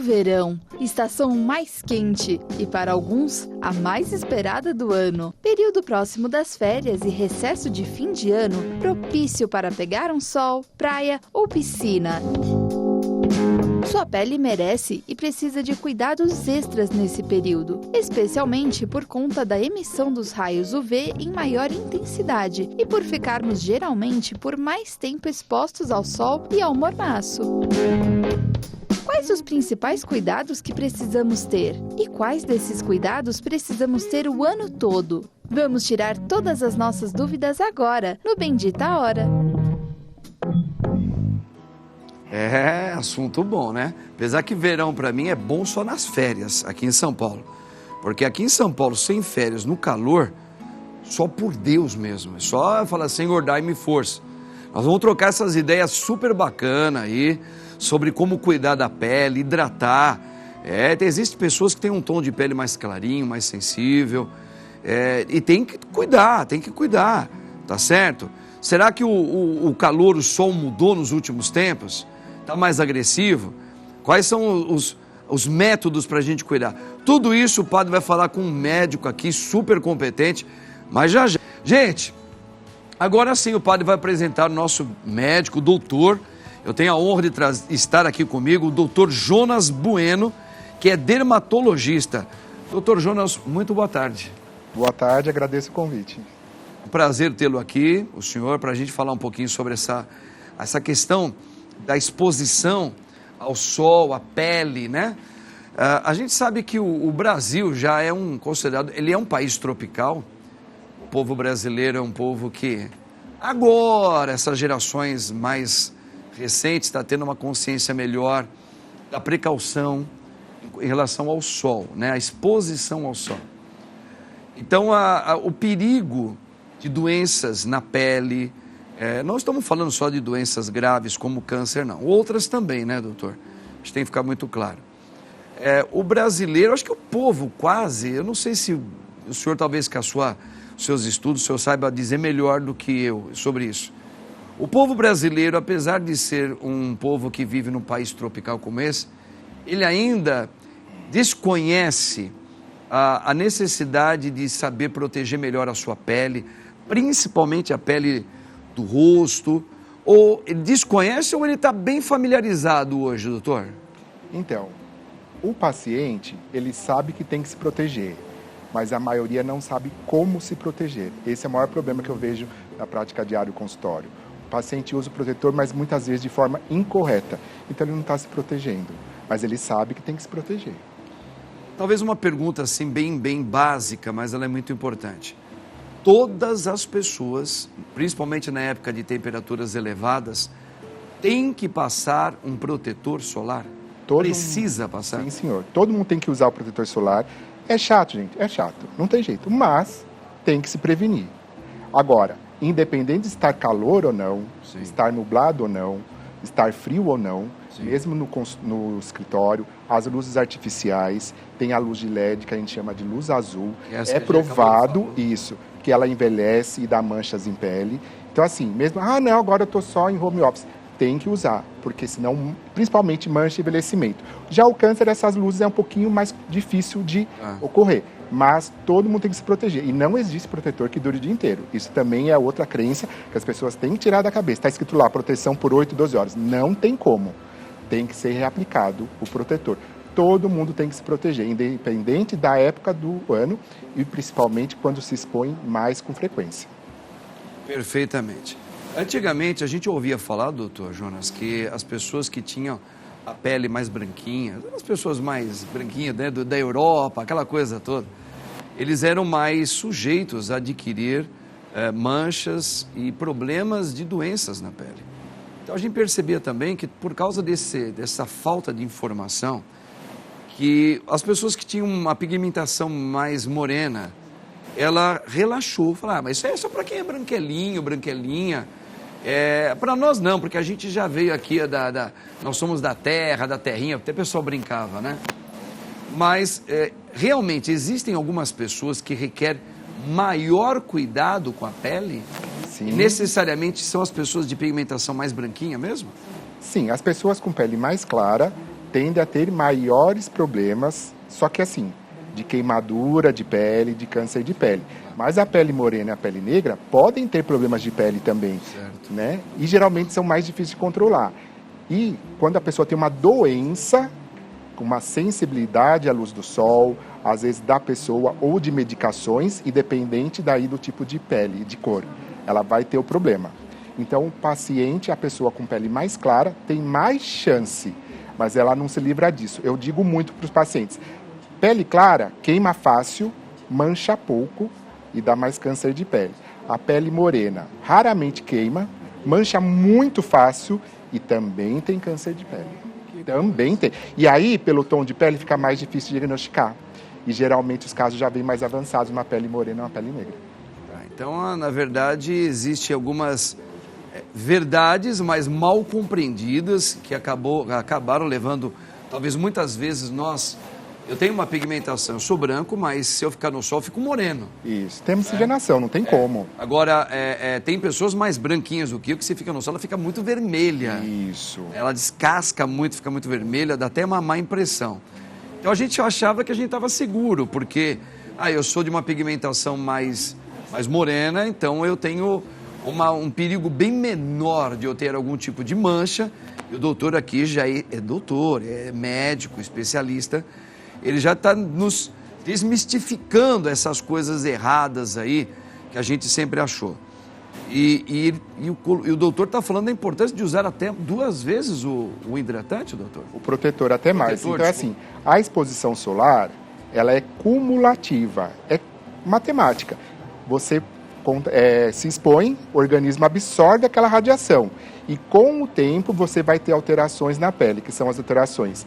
verão, estação mais quente e, para alguns, a mais esperada do ano. Período próximo das férias e recesso de fim de ano, propício para pegar um sol, praia ou piscina. Sua pele merece e precisa de cuidados extras nesse período, especialmente por conta da emissão dos raios UV em maior intensidade e por ficarmos geralmente por mais tempo expostos ao sol e ao mormaço. Quais os principais cuidados que precisamos ter? E quais desses cuidados precisamos ter o ano todo? Vamos tirar todas as nossas dúvidas agora, no Bendita Hora. É, assunto bom, né? Apesar que verão para mim é bom só nas férias, aqui em São Paulo. Porque aqui em São Paulo, sem férias, no calor, só por Deus mesmo. É só falar, Senhor, dai-me força. Nós vamos trocar essas ideias super bacanas aí, sobre como cuidar da pele, hidratar. Existem pessoas que têm um tom de pele mais clarinho, mais sensível. E tem que cuidar, tá certo? Será que o calor, o sol mudou nos últimos tempos? Está mais agressivo? Quais são os métodos para a gente cuidar? Tudo isso o padre vai falar com um médico aqui, super competente, mas já. Gente, agora sim o padre vai apresentar o nosso médico, o doutor. Eu tenho a honra de estar aqui comigo, o doutor Jonas Bueno, que é dermatologista. Doutor Jonas, muito boa tarde. Boa tarde, agradeço o convite. Prazer tê-lo aqui, o senhor, para a gente falar um pouquinho sobre essa questão da exposição ao sol, à pele, né? A gente sabe que o Brasil já é ele é um país tropical. O povo brasileiro é um povo que agora, essas gerações mais recentes, está tendo uma consciência melhor da precaução em relação ao sol, né? A exposição ao sol. Então, o perigo de doenças na pele, não estamos falando só de doenças graves como câncer, não. Outras também, né, doutor? Isso tem que ficar muito claro. O brasileiro, acho que o povo quase, eu não sei se o senhor talvez com os seus estudos, o senhor saiba dizer melhor do que eu sobre isso. O povo brasileiro, apesar de ser um povo que vive num país tropical como esse, ele ainda desconhece a necessidade de saber proteger melhor a sua pele, principalmente a pele do rosto, ou ele desconhece ou ele está bem familiarizado hoje, doutor? Então, o paciente, ele sabe que tem que se proteger, mas a maioria não sabe como se proteger. Esse é o maior problema que eu vejo na prática diária do consultório. O paciente usa o protetor, mas muitas vezes de forma incorreta, então ele não está se protegendo, mas ele sabe que tem que se proteger. Talvez uma pergunta assim bem básica, mas ela é muito importante. Todas as pessoas, principalmente na época de temperaturas elevadas, têm que passar um protetor solar? Precisa passar? Sim, senhor. Todo mundo tem que usar o protetor solar. É chato, gente, é chato. Não tem jeito, mas tem que se prevenir. Agora, independente de estar calor ou não, sim, estar nublado ou não, estar frio ou não, sim, mesmo no escritório, as luzes artificiais, tem a luz de LED que a gente chama de luz azul. É provado isso, que ela envelhece e dá manchas em pele. Então assim, mesmo, não, agora eu estou só em home office. Tem que usar, porque senão, principalmente mancha e envelhecimento. Já o câncer, essas luzes é um pouquinho mais difícil de ocorrer. Mas todo mundo tem que se proteger. E não existe protetor que dure o dia inteiro. Isso também é outra crença que as pessoas têm que tirar da cabeça. Está escrito lá, proteção por 8, 12 horas. Não tem como. Tem que ser reaplicado o protetor. Todo mundo tem que se proteger, independente da época do ano e principalmente quando se expõe mais com frequência. Perfeitamente. Antigamente a gente ouvia falar, doutor Jonas, que as pessoas que tinham a pele mais branquinha, as pessoas mais branquinhas, né, da Europa, aquela coisa toda, eles eram mais sujeitos a adquirir manchas e problemas de doenças na pele. Então a gente percebia também que por causa dessa falta de informação, que as pessoas que tinham uma pigmentação mais morena, ela relaxou, falou, mas isso é só para quem é branquelinho, branquelinha. Para nós não, porque a gente já veio aqui, nós somos da terra, da terrinha, até o pessoal brincava, né? Mas realmente existem algumas pessoas que requerem maior cuidado com a pele? Sim. E necessariamente são as pessoas de pigmentação mais branquinha mesmo? Sim, as pessoas com pele mais clara tende a ter maiores problemas, só que assim, de queimadura de pele, de câncer de pele. Mas a pele morena e a pele negra podem ter problemas de pele também, né? E geralmente são mais difíceis de controlar. E quando a pessoa tem uma doença, com uma sensibilidade à luz do sol, às vezes da pessoa ou de medicações, independente daí do tipo de pele, de cor, ela vai ter o problema. Então, o paciente, a pessoa com pele mais clara, tem mais chance, mas ela não se livra disso. Eu digo muito para os pacientes, pele clara queima fácil, mancha pouco e dá mais câncer de pele. A pele morena raramente queima, mancha muito fácil e também tem câncer de pele. Também tem. E aí, pelo tom de pele, fica mais difícil de diagnosticar. E geralmente os casos já vêm mais avançados, uma pele morena e uma pele negra. Então, na verdade, existem algumas verdades, mas mal compreendidas, que acabaram levando, talvez muitas vezes eu tenho uma pigmentação, eu sou branco, mas se eu ficar no sol, eu fico moreno. Isso, tem miscigenação, não tem como. Agora, tem pessoas mais branquinhas do que eu, que se fica no sol, ela fica muito vermelha. Isso. Ela descasca muito, fica muito vermelha, dá até uma má impressão. Então a gente achava que a gente estava seguro, porque eu sou de uma pigmentação mais morena, então eu tenho um perigo bem menor de eu ter algum tipo de mancha. E o doutor aqui já é doutor, é médico, especialista. Ele já está nos desmistificando essas coisas erradas aí que a gente sempre achou. E o doutor está falando da importância de usar até 2 vezes o hidratante, doutor? O protetor até mais. Então é assim, a exposição solar, ela é cumulativa, é matemática. Você se expõe, o organismo absorve aquela radiação. E com o tempo você vai ter alterações na pele, que são as alterações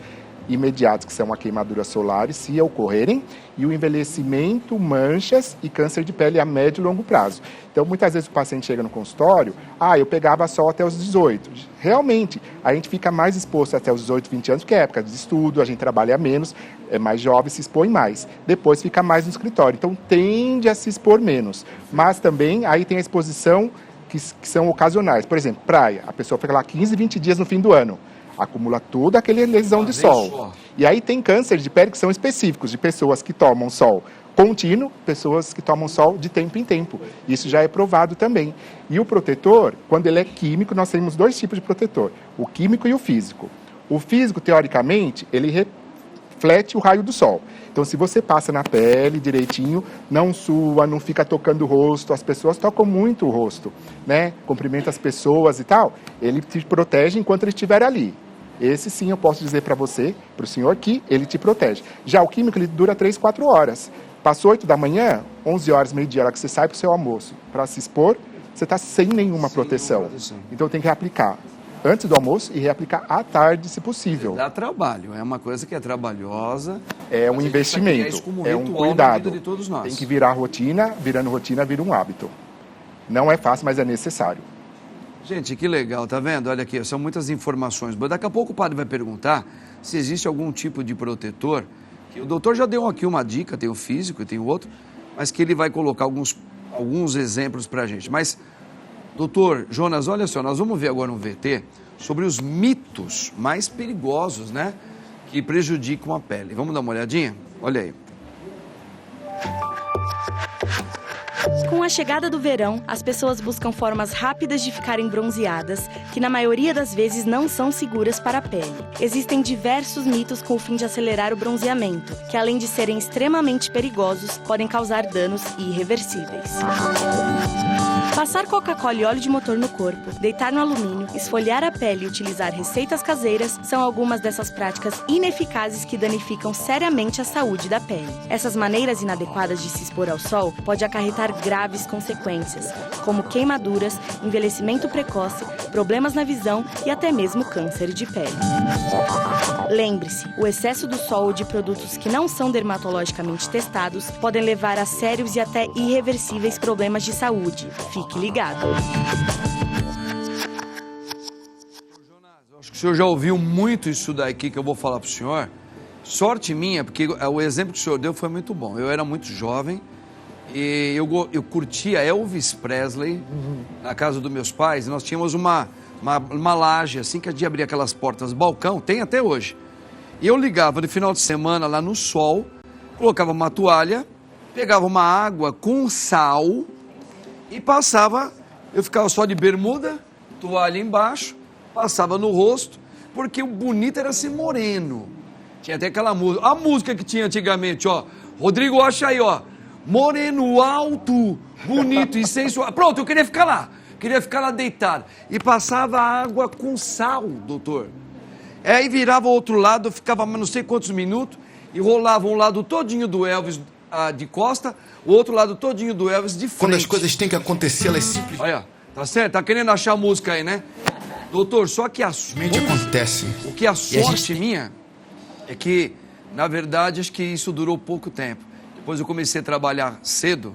imediatas, que são a queimadura solar, se ocorrerem, e o envelhecimento, manchas e câncer de pele a médio e longo prazo. Então, muitas vezes o paciente chega no consultório, eu pegava sol até os 18. Realmente, a gente fica mais exposto até os 18, 20 anos, porque é época de estudo, a gente trabalha menos, é mais jovem, se expõe mais. Depois fica mais no escritório, então tende a se expor menos. Mas também, aí tem a exposição que são ocasionais. Por exemplo, praia, a pessoa fica lá 15, 20 dias no fim do ano. Acumula toda aquela lesão de sol. E aí tem câncer de pele que são específicos, de pessoas que tomam sol contínuo, pessoas que tomam sol de tempo em tempo. Isso já é provado também. E o protetor, quando ele é químico, nós temos 2 tipos de protetor, o químico e o físico. O físico, teoricamente, ele reflete o raio do sol. Então, se você passa na pele direitinho, não sua, não fica tocando o rosto, as pessoas tocam muito o rosto, né? Cumprimenta as pessoas e tal, ele te protege enquanto ele estiver ali. Esse sim eu posso dizer para você, para o senhor, que ele te protege. Já o químico, ele dura 3, 4 horas. Passou 8 da manhã, 11 horas, meio-dia, hora que você sai para o seu almoço, para se expor, você está sem nenhuma proteção. Então tem que reaplicar antes do almoço e reaplicar à tarde, se possível. Dá trabalho, é uma coisa que é trabalhosa. É um investimento, é um cuidado. De todos nós. Tem que virar rotina, virando rotina, vira um hábito. Não é fácil, mas é necessário. Gente, que legal, tá vendo? Olha aqui, são muitas informações. Daqui a pouco o padre vai perguntar se existe algum tipo de protetor. Que o doutor já deu aqui uma dica, tem o físico e tem o outro, mas que ele vai colocar alguns exemplos pra gente. Mas, doutor Jonas, olha só, nós vamos ver agora um VT sobre os mitos mais perigosos, né? Que prejudicam a pele. Vamos dar uma olhadinha? Olha aí. Com a chegada do verão, as pessoas buscam formas rápidas de ficarem bronzeadas, que na maioria das vezes não são seguras para a pele. Existem diversos mitos com o fim de acelerar o bronzeamento, que além de serem extremamente perigosos, podem causar danos irreversíveis. Passar Coca-Cola e óleo de motor no corpo, deitar no alumínio, esfoliar a pele e utilizar receitas caseiras são algumas dessas práticas ineficazes que danificam seriamente a saúde da pele. Essas maneiras inadequadas de se expor ao sol podem acarretar graves consequências, como queimaduras, envelhecimento precoce, problemas na visão e até mesmo câncer de pele. Lembre-se, o excesso do sol ou de produtos que não são dermatologicamente testados podem levar a sérios e até irreversíveis problemas de saúde. Fique ligado. Acho que o senhor já ouviu muito isso daqui que eu vou falar para o senhor. Sorte minha, porque o exemplo que o senhor deu foi muito bom. Eu era muito jovem e eu curtia Elvis Presley na casa dos meus pais. E nós tínhamos uma laje assim que a gente abria aquelas portas balcão, tem até hoje. E eu ligava no final de semana lá no sol, colocava uma toalha, pegava uma água com sal e passava, eu ficava só de bermuda, toalha embaixo, passava no rosto, porque o bonito era ser moreno. Tinha até aquela música, a música que tinha antigamente, ó, Rodrigo, acha aí, ó, moreno alto, bonito e sensual. Pronto, eu queria ficar lá deitado. E passava água com sal, doutor. Aí virava o outro lado, ficava não sei quantos minutos, e rolava um lado todinho do Elvis de costa, o outro lado todinho do Elvis de frente. Quando as coisas têm que acontecer, elas simplesmente... Olha, tá certo? Tá querendo achar a música aí, né? Doutor, só que acontece. O que a sorte minha é que, na verdade, acho que isso durou pouco tempo. Depois eu comecei a trabalhar cedo,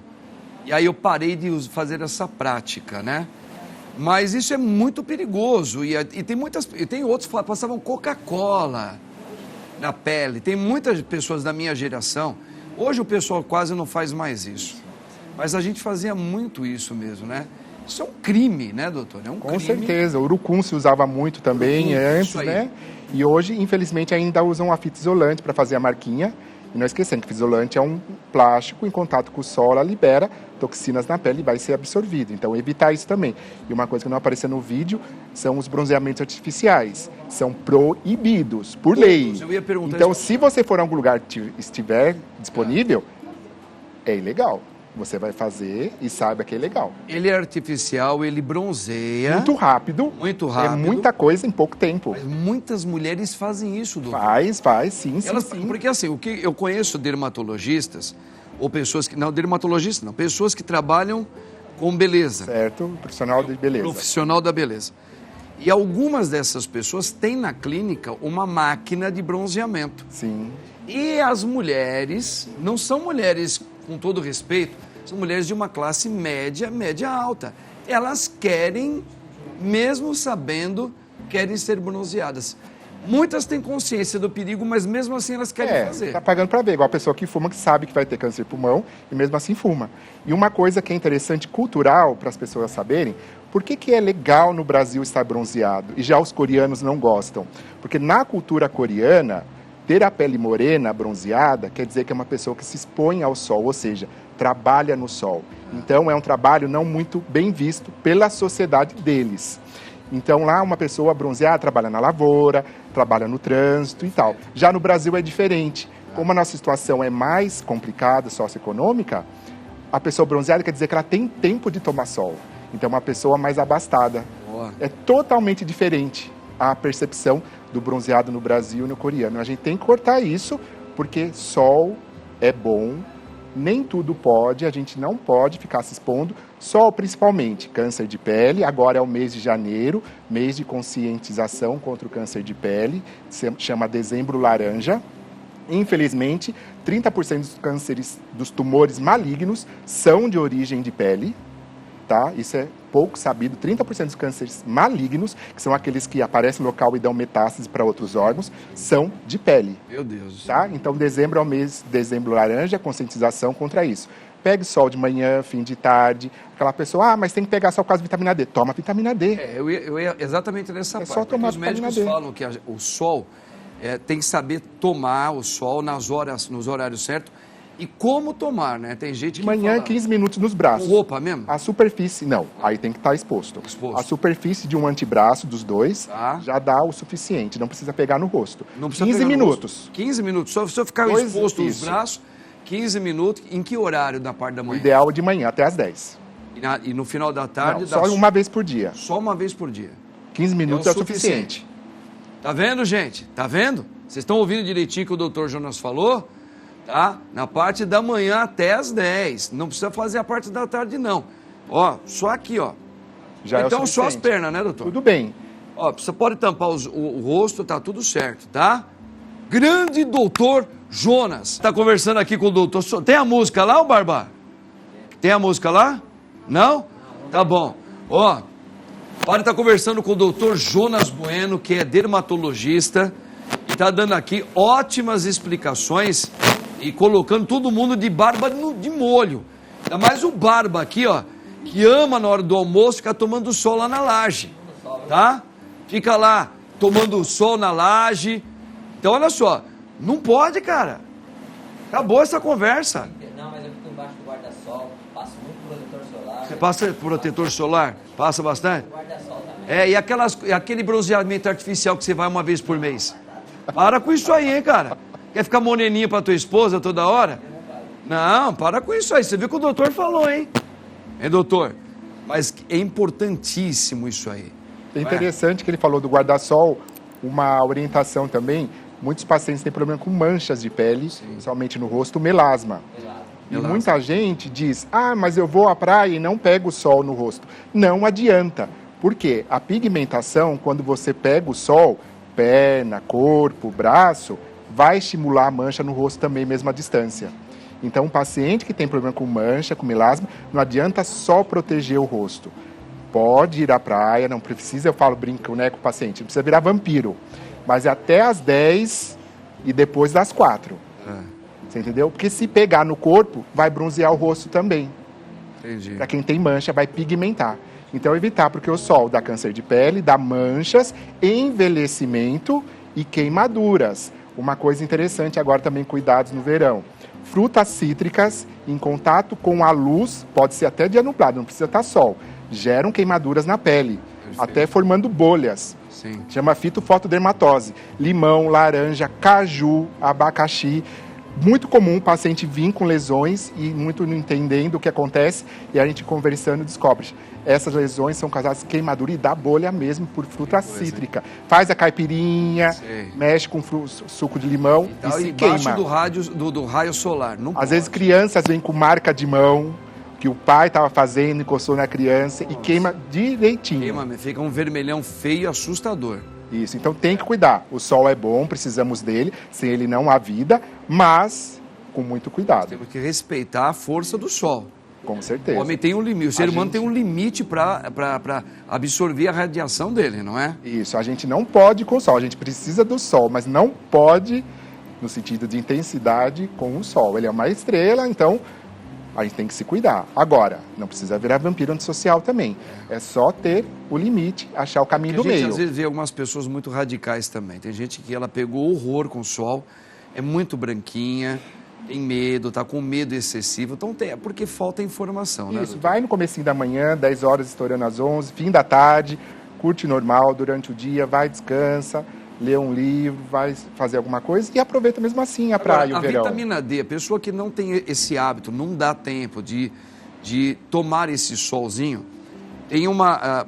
e aí eu parei de fazer essa prática, né? Mas isso é muito perigoso, e tem outros que passavam Coca-Cola na pele. Tem muitas pessoas da minha geração, hoje o pessoal quase não faz mais isso, mas a gente fazia muito isso mesmo, né? Isso é um crime, né, doutor? É um crime. Com certeza, o urucum se usava muito também antes, né? E hoje, infelizmente, ainda usam a fita isolante para fazer a marquinha. E não esquecendo que o fita isolante é um plástico, em contato com o sol, ela libera toxinas na pele e vai ser absorvido. Então, evitar isso também. E uma coisa que não apareceu no vídeo são os bronzeamentos artificiais. São proibidos, por lei. Eu ia perguntar então, isso. se você for a algum lugar que estiver disponível, é ilegal. Você vai fazer e saiba que é ilegal. Ele é artificial, ele bronzeia. Muito rápido. Muito rápido. É muita coisa em pouco tempo. Mas muitas mulheres fazem isso, doutor. Faz, sim. Porque assim, o que eu conheço dermatologistas, ou pessoas que... Não, dermatologistas não. Pessoas que trabalham com beleza. Certo, profissional de beleza. Profissional da beleza. E algumas dessas pessoas têm na clínica uma máquina de bronzeamento. Sim. E as mulheres, não são mulheres, com todo respeito, são mulheres de uma classe média alta. Elas querem, mesmo sabendo, querem ser bronzeadas. Muitas têm consciência do perigo, mas mesmo assim elas querem fazer. Tá pagando para ver, igual a pessoa que fuma, que sabe que vai ter câncer de pulmão e mesmo assim fuma. E uma coisa que é interessante, cultural, para as pessoas saberem, por que é legal no Brasil estar bronzeado e já os coreanos não gostam? Porque na cultura coreana, ter a pele morena, bronzeada, quer dizer que é uma pessoa que se expõe ao sol, ou seja, trabalha no sol. Então é um trabalho não muito bem visto pela sociedade deles. Então lá uma pessoa bronzeada trabalha na lavoura, trabalha no trânsito e tal. Já no Brasil é diferente. Como a nossa situação é mais complicada, socioeconômica, a pessoa bronzeada quer dizer que ela tem tempo de tomar sol. Então é uma pessoa mais abastada. Boa. É totalmente diferente a percepção do bronzeado no Brasil e no coreano. A gente tem que cortar isso, porque sol é bom, nem tudo pode, a gente não pode ficar se expondo. Sol, principalmente, câncer de pele, agora é o mês de janeiro, mês de conscientização contra o câncer de pele, se chama Dezembro Laranja. Infelizmente, 30% dos cânceres, dos tumores malignos, são de origem de pele, tá? Isso é pouco sabido. 30% dos cânceres malignos, que são aqueles que aparecem no local e dão metástase para outros órgãos, são de pele. Meu Deus. Tá? Então, dezembro é o mês, dezembro laranja, conscientização contra isso. Pegue sol de manhã, fim de tarde. Aquela pessoa, mas tem que pegar sol por causa de vitamina D. Toma vitamina D. Eu ia exatamente nessa parte. Só tomar os médicos falam que o sol tem que saber tomar o sol nos horários certos. E como tomar, né? Tem gente que de manhã, fala, 15 minutos nos braços. Com roupa mesmo? A superfície, não. Aí tem que estar exposto. A superfície de um antebraço, dos dois, já dá o suficiente. Não precisa pegar no rosto. Não precisa 15 pegar minutos. 15 minutos. Só se eu ficar exposto nos braços, 15 minutos. Em que horário da parte da manhã? O ideal é de manhã, até às 10. E no final da tarde? Não, só uma vez por dia. Só uma vez por dia. 15 minutos é o suficiente. Tá vendo, gente? Tá vendo? Vocês estão ouvindo direitinho o que o doutor Jonas falou? Tá? Na parte da manhã até as 10. Não precisa fazer a parte da tarde, não. Ó, só aqui, ó. Já então, é só as pernas, né, doutor? Tudo bem. Ó, você pode tampar o rosto, tá tudo certo, tá? Grande doutor Jonas. Tá conversando aqui com o doutor. Tem a música lá, ô Barba? Tem a música lá? Não? Tá bom. Ó, para estar conversando com o doutor Jonas Bueno, que é dermatologista, e tá dando aqui ótimas explicações e colocando todo mundo de barba de molho. Ainda mais o Barba aqui, ó, que ama na hora do almoço ficar tomando sol lá na laje, tá? Fica lá tomando sol na laje, Então, olha só, não pode, cara. Acabou essa conversa. Não, mas eu fico embaixo do guarda-sol, passo muito protetor solar. Você passa protetor solar? Passa bastante? Guarda-sol também. E aquele bronzeamento artificial que você vai uma vez por mês? Para com isso aí, hein, cara? Quer ficar moreninho pra tua esposa toda hora? Não, para com isso aí. Você viu que o doutor falou, hein? Hein, doutor? Mas é importantíssimo isso aí. É interessante que ele falou do guarda-sol, uma orientação também. Muitos pacientes têm problema com manchas de pele, principalmente no rosto, melasma. E muita gente diz, mas eu vou à praia e não pego o sol no rosto. Não adianta. Por quê? A pigmentação, quando você pega o sol, perna, corpo, braço, vai estimular a mancha no rosto também, mesmo à distância. Então, um paciente que tem problema com mancha, com melasma, não adianta só proteger o rosto. Pode ir à praia, não precisa, eu falo, brinco, né, com o paciente, não precisa virar vampiro. Mas é até às 10 e depois das 4. Você entendeu? Porque se pegar no corpo, vai bronzear o rosto também. Entendi. Para quem tem mancha, vai pigmentar. Então, evitar, porque o sol dá câncer de pele, dá manchas, envelhecimento e queimaduras. Uma coisa interessante agora também, cuidados no verão. Frutas cítricas em contato com a luz, pode ser até dia nublado, não precisa estar sol, geram queimaduras na pele, até formando bolhas. Sim. Chama fitofotodermatose. Limão, laranja, caju, abacaxi. Muito comum o paciente vir com lesões e muito não entendendo o que acontece, e a gente conversando descobre. Essas lesões são causadas de queimadura e dá bolha mesmo por fruta cítrica. Faz a caipirinha, mexe com suco de limão e se queima. Do raio solar. Não Às vezes crianças vêm com marca de mão, que o pai estava fazendo, encostou na criança e queima direitinho. Queima, fica um vermelhão feio e assustador. Isso, então tem que cuidar. O sol é bom, precisamos dele, sem ele não há vida, mas com muito cuidado. Temos que respeitar a força do sol. Com certeza. O homem tem um limite, o ser humano tem um limite para absorver a radiação dele, não é? Isso, a gente não pode com o sol, a gente precisa do sol, mas não pode no sentido de intensidade com o sol. Ele é uma estrela, então a gente tem que se cuidar. Agora, não precisa virar vampiro antissocial também. É só ter o limite, achar o caminho do meio. A gente às vezes vê algumas pessoas muito radicais também. Tem gente que ela pegou horror com o sol, é muito branquinha, tem medo, tá com medo excessivo. Então é porque falta informação, né? Isso, vai no comecinho da manhã, 10 horas estourando às 11, fim da tarde, curte normal durante o dia, vai, descansa, lê um livro, vai fazer alguma coisa e aproveita mesmo assim a praia, o verão. A vitamina D, a pessoa que não tem esse hábito, não dá tempo de tomar esse solzinho, tem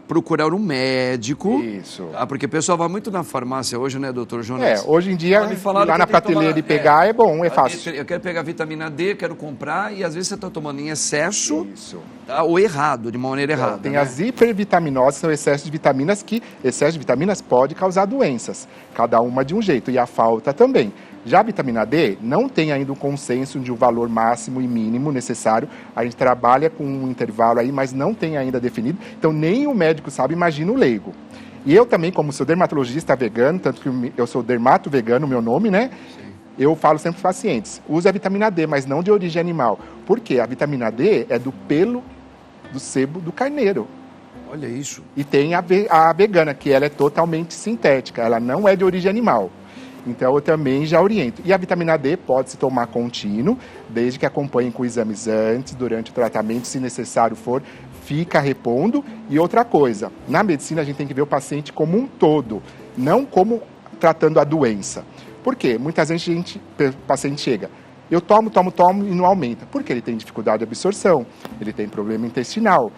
procurar um médico. Isso. Tá? Porque o pessoal vai muito na farmácia hoje, né, doutor Jonas? Hoje em dia, lá na prateleira e pegar é bom, é fácil. Eu quero pegar vitamina D, quero comprar, e às vezes você está tomando em excesso, Isso. Tá? Ou errado, de maneira errada. Tem né? as hipervitaminoses, são excesso de vitaminas, que excesso de vitaminas pode causar doenças, cada uma de um jeito, e a falta também. Já a vitamina D não tem ainda um consenso de um valor máximo e mínimo necessário. A gente trabalha com um intervalo aí, mas não tem ainda definido. Então, nem o médico sabe, imagina o leigo. E eu também, como sou dermatologista vegano, tanto que eu sou dermato vegano, meu nome, né? Sim. Eu falo sempre para os pacientes, use a vitamina D, mas não de origem animal. Por quê? A vitamina D é do pelo do sebo do carneiro. Olha isso. E tem a vegana, que ela é totalmente sintética, ela não é de origem animal. Então, eu também já oriento. E a vitamina D pode se tomar contínuo, desde que acompanhe com exames antes, durante o tratamento, se necessário for, fica repondo. E outra coisa, na medicina a gente tem que ver o paciente como um todo, não como tratando a doença. Por quê? Muitas vezes o paciente chega, eu tomo e não aumenta. Porque ele tem dificuldade de absorção, ele tem problema intestinal,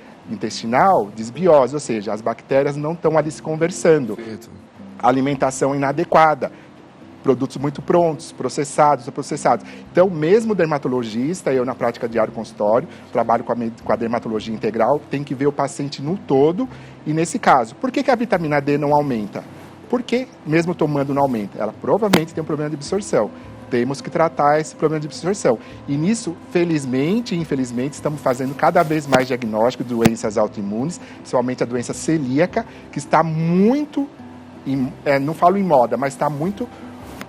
desbiose, ou seja, as bactérias não estão ali se conversando. Perfeito. Alimentação inadequada. Produtos muito prontos, processados. Então, mesmo o dermatologista, eu na prática diária consultório, trabalho com a dermatologia integral, tem que ver o paciente no todo. E nesse caso, por que a vitamina D não aumenta? Porque, mesmo tomando, não aumenta. Ela provavelmente tem um problema de absorção. Temos que tratar esse problema de absorção. E nisso, felizmente e infelizmente, estamos fazendo cada vez mais diagnóstico de doenças autoimunes, principalmente a doença celíaca, que está muito, não falo em moda, mas está muito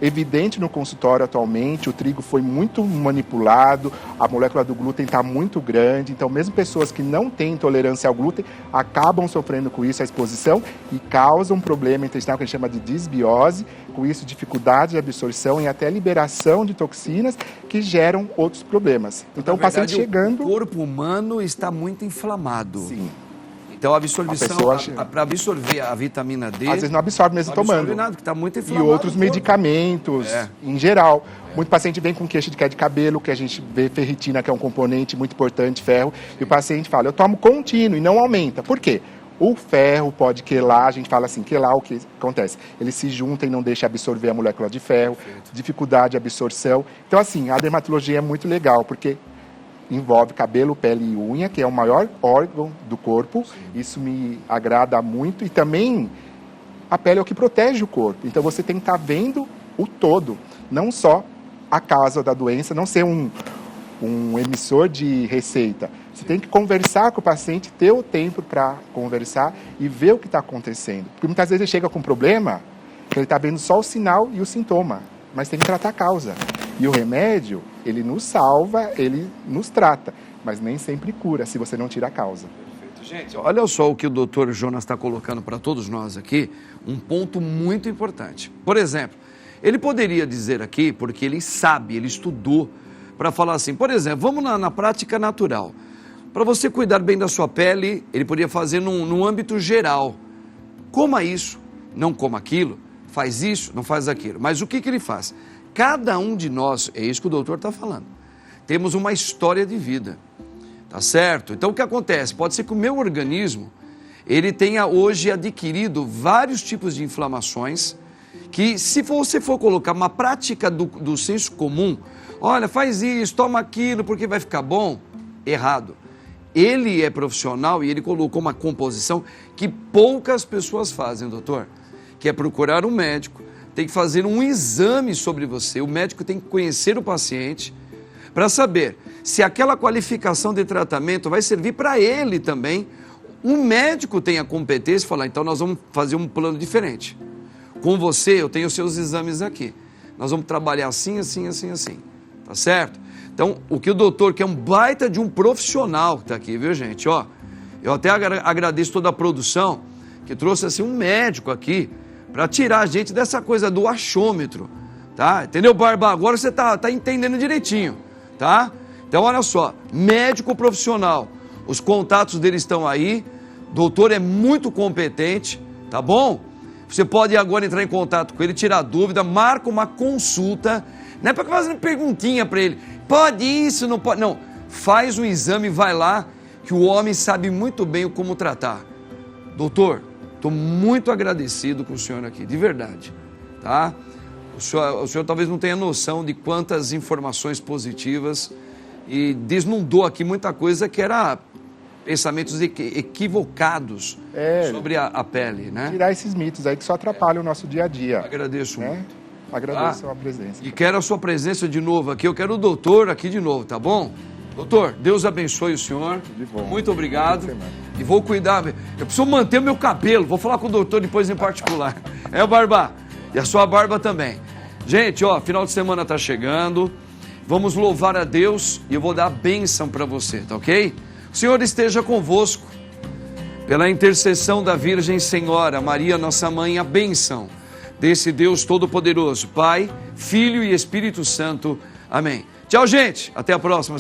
evidente no consultório atualmente, o trigo foi muito manipulado, a molécula do glúten está muito grande, então mesmo pessoas que não têm intolerância ao glúten acabam sofrendo com isso, a exposição, e causam um problema intestinal que a gente chama de disbiose, com isso dificuldade de absorção e até liberação de toxinas que geram outros problemas. Então o paciente chegando... O corpo humano está muito inflamado. Sim. Então a absorção, para absorver a vitamina D... Às vezes não absorve mesmo tomando. Não absorve nada, porque está muito inflamado. E outros medicamentos, em geral. Muito paciente vem com queixa de queda de cabelo, que a gente vê ferritina, que é um componente muito importante, ferro, e o paciente fala, eu tomo contínuo e não aumenta. Por quê? O ferro pode quelar, a gente fala assim, quelar, o que acontece? Ele se junta e não deixa absorver a molécula de ferro, dificuldade de absorção. Então, assim, a dermatologia é muito legal, porque envolve cabelo, pele e unha, que é o maior órgão do corpo. Isso me agrada muito. E também a pele é o que protege o corpo. Então você tem que estar vendo o todo, não só a causa da doença, não ser um emissor de receita. Você tem que conversar com o paciente, ter o tempo para conversar e ver o que está acontecendo. Porque muitas vezes ele chega com um problema, que ele está vendo só o sinal e o sintoma, mas tem que tratar a causa. E o remédio, ele nos salva, ele nos trata, mas nem sempre cura, se você não tira a causa. Perfeito. Gente, olha só o que o Dr. Jonas está colocando para todos nós aqui, um ponto muito importante. Por exemplo, ele poderia dizer aqui, porque ele sabe, ele estudou, para falar assim, por exemplo, vamos na prática natural. Para você cuidar bem da sua pele, ele poderia fazer num âmbito geral. Coma isso, não coma aquilo, faz isso, não faz aquilo. Mas o que ele faz? Cada um de nós, é isso que o doutor está falando, temos uma história de vida, tá certo? Então o que acontece? Pode ser que o meu organismo, ele tenha hoje adquirido vários tipos de inflamações, que se você for colocar uma prática do senso comum, olha, faz isso, toma aquilo, porque vai ficar bom, errado. Ele é profissional e ele colocou uma composição que poucas pessoas fazem, doutor, que é procurar um médico, tem que fazer um exame sobre você, o médico tem que conhecer o paciente para saber se aquela qualificação de tratamento vai servir para ele também. O médico tem a competência de falar, então nós vamos fazer um plano diferente. Com você, eu tenho os seus exames aqui. Nós vamos trabalhar assim, assim, assim, assim. Tá certo? Então, o que o doutor, que é um baita de um profissional que está aqui, viu, gente? Ó, eu até agradeço toda a produção que trouxe assim um médico aqui para tirar a gente dessa coisa do achômetro, tá? Entendeu, Barba? Agora você tá entendendo direitinho, tá? Então, olha só, médico profissional, os contatos dele estão aí, doutor é muito competente, tá bom? Você pode agora entrar em contato com ele, tirar dúvida, marca uma consulta, não é para fazer uma perguntinha para ele, pode isso, não pode, não, faz um exame, vai lá, que o homem sabe muito bem como tratar. Doutor, estou muito agradecido com o senhor aqui, de verdade, tá? O senhor talvez não tenha noção de quantas informações positivas e desnudou aqui muita coisa que era pensamentos equivocados sobre a pele, né? Tirar esses mitos aí que só atrapalham o nosso dia a dia. Agradeço muito. Agradeço a presença. E quero a sua presença de novo aqui, eu quero o doutor aqui de novo, tá bom? Doutor, Deus abençoe o senhor. Muito obrigado. E vou cuidar. Eu preciso manter o meu cabelo. Vou falar com o doutor depois em particular. O Barba? E a sua barba também. Gente, ó, final de semana tá chegando. Vamos louvar a Deus e eu vou dar a bênção para você, tá ok? O Senhor esteja convosco. Pela intercessão da Virgem Senhora, Maria, nossa mãe, a bênção desse Deus Todo-Poderoso, Pai, Filho e Espírito Santo. Amém. Tchau, gente. Até a próxima.